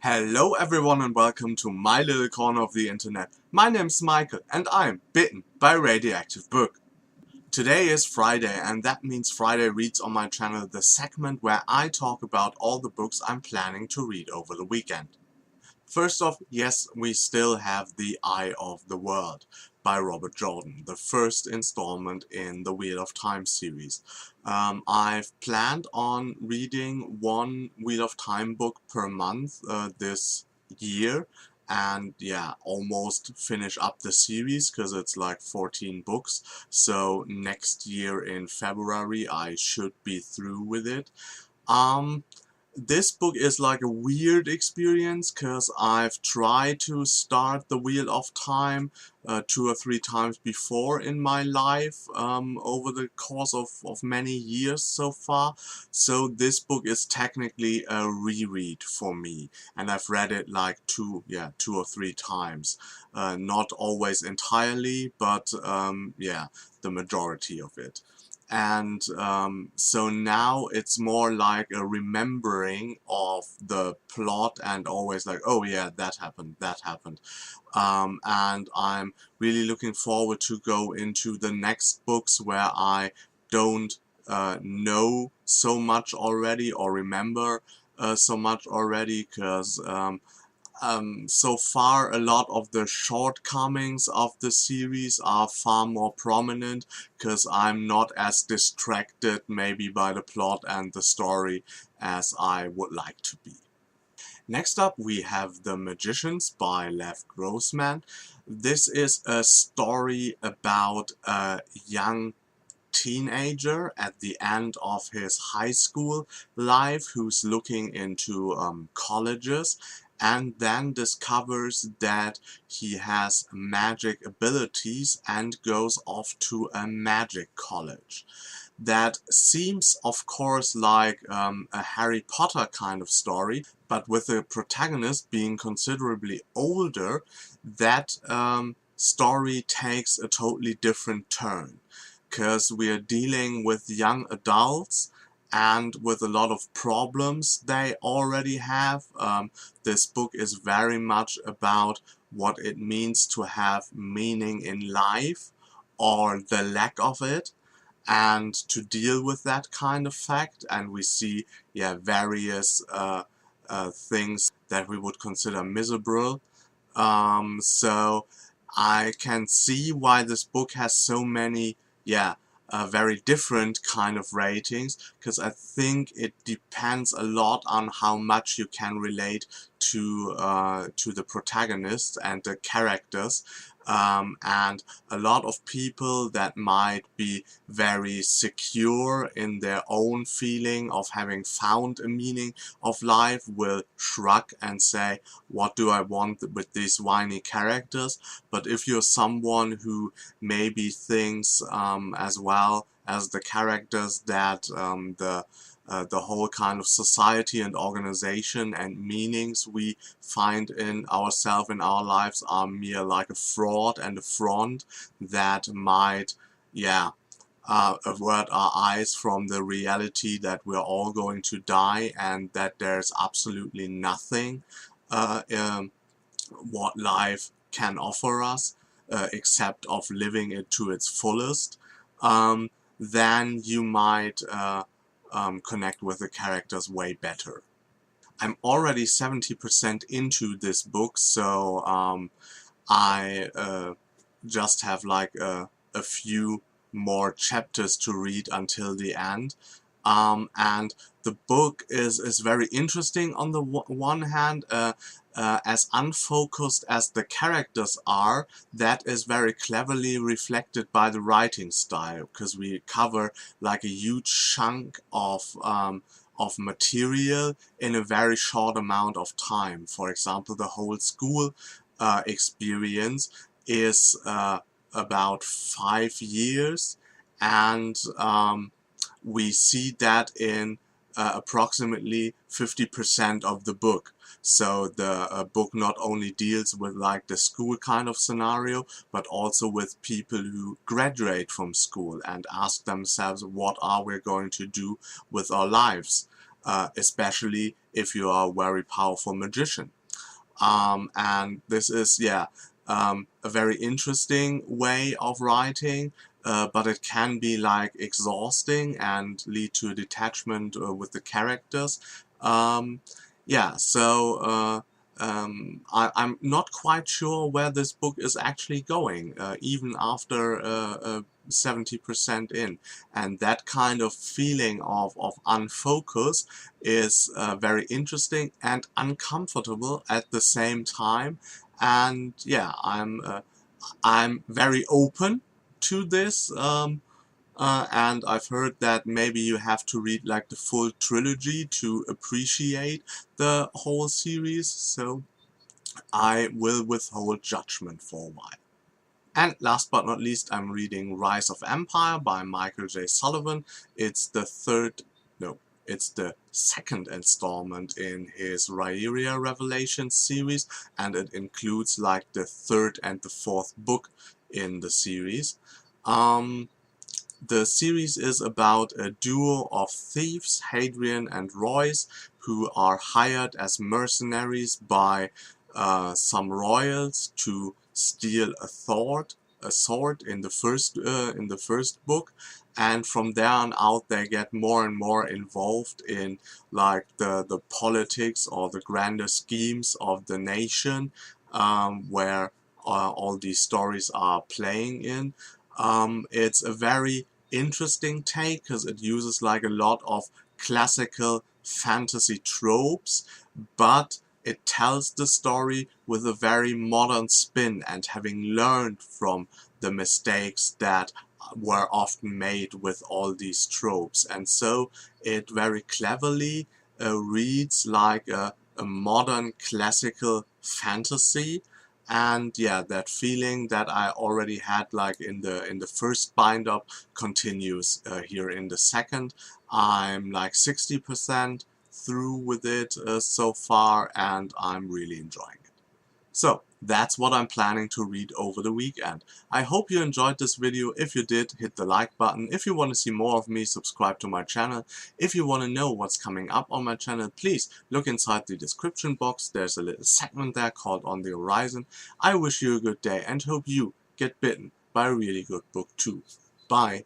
Hello everyone and welcome to my little corner of the internet. My name's Michael and I'm bitten by a radioactive book. Today is Friday and that means Friday Reads on my channel, the segment where I talk about all the books I'm planning to read over the weekend. First off, yes, we still have The Eye of the World by Robert Jordan, the first installment in the Wheel of Time series. I've planned on reading one Wheel of Time book per month this year, and yeah, almost finish up the series because it's like 14 books. So next year in February I should be through with it. Um, this book is like a weird experience because I've tried to start the Wheel of Time 2 or 3 times before in my life over the course of many years so far. So this book is technically a reread for me, and I've read it like 2 or 3 times. Not always entirely, but yeah, the majority of it. And so now it's more like a remembering of the plot and always like, oh yeah, that happened, that happened. And I'm really looking forward to go into the next books where I don't know so much already or remember so much already, because so far a lot of the shortcomings of the series are far more prominent because I'm not as distracted maybe by the plot and the story as I would like to be. Next up we have The Magicians by Lev Grossman. This is a story about a young teenager at the end of his high school life who's looking into colleges, and then discovers that he has magic abilities and goes off to a magic college. That seems, of course, like a Harry Potter kind of story, but with the protagonist being considerably older, that story takes a totally different turn, because we are dealing with young adults and with a lot of problems they already have. This book is very much about what it means to have meaning in life or the lack of it, and to deal with that kind of fact. And we see, yeah, various things that we would consider miserable. So I can see why this book has so many, yeah, very different kind of ratings, because I think it depends a lot on how much you can relate to the protagonist and the characters. And a lot of people that might be very secure in their own feeling of having found a meaning of life will shrug and say, what do I want with these whiny characters? But if you're someone who maybe thinks as well as the characters that the whole kind of society and organization and meanings we find in ourselves, in our lives, are mere like a fraud and a front that might, yeah, avert our eyes from the reality that we're all going to die and that there's absolutely nothing what life can offer us except of living it to its fullest, then you might connect with the characters way better. I'm already 70% into this book, so I just have like a few more chapters to read until the end. And the book is very interesting on the one hand. As unfocused as the characters are, that is very cleverly reflected by the writing style, because we cover like a huge chunk of material in a very short amount of time. For example, the whole school experience is about 5 years, and we see that in approximately 50% of the book. So the book not only deals with like the school kind of scenario, but also with people who graduate from school and ask themselves, what are we going to do with our lives? Especially if you are a very powerful magician. And this is, a very interesting way of writing, but it can be like exhausting and lead to a detachment with the characters. Um, yeah, so I'm not quite sure where this book is actually going, even after 70% in. And that kind of feeling of unfocus is very interesting and uncomfortable at the same time. And yeah, I'm very open to this. And I've heard that maybe you have to read like the full trilogy to appreciate the whole series, so I will withhold judgment for a while. And last but not least, I'm reading Rise of Empire by Michael J. Sullivan. It's the it's the second installment in his Rhaeria Revelations series, and it includes like the third and the fourth book in the series. The series is about a duo of thieves, Hadrian and Royce, who are hired as mercenaries by some royals to steal a sword in the first book, and from there on out they get more and more involved in like the politics or the grander schemes of the nation, where all these stories are playing in. It's a very interesting take because it uses like a lot of classical fantasy tropes, but it tells the story with a very modern spin, and having learned from the mistakes that were often made with all these tropes. And so it very cleverly reads like a modern classical fantasy. And yeah, that feeling that I already had like in the first bind up continues here in the second. I'm like 60% through with it so far, and I'm really enjoying it. So that's what I'm planning to read over the weekend. I hope you enjoyed this video. If you did, hit the like button. If you want to see more of me, subscribe to my channel. If you want to know what's coming up on my channel, please look inside the description box. There's a little segment there called On the Horizon. I wish you a good day and hope you get bitten by a really good book too. Bye.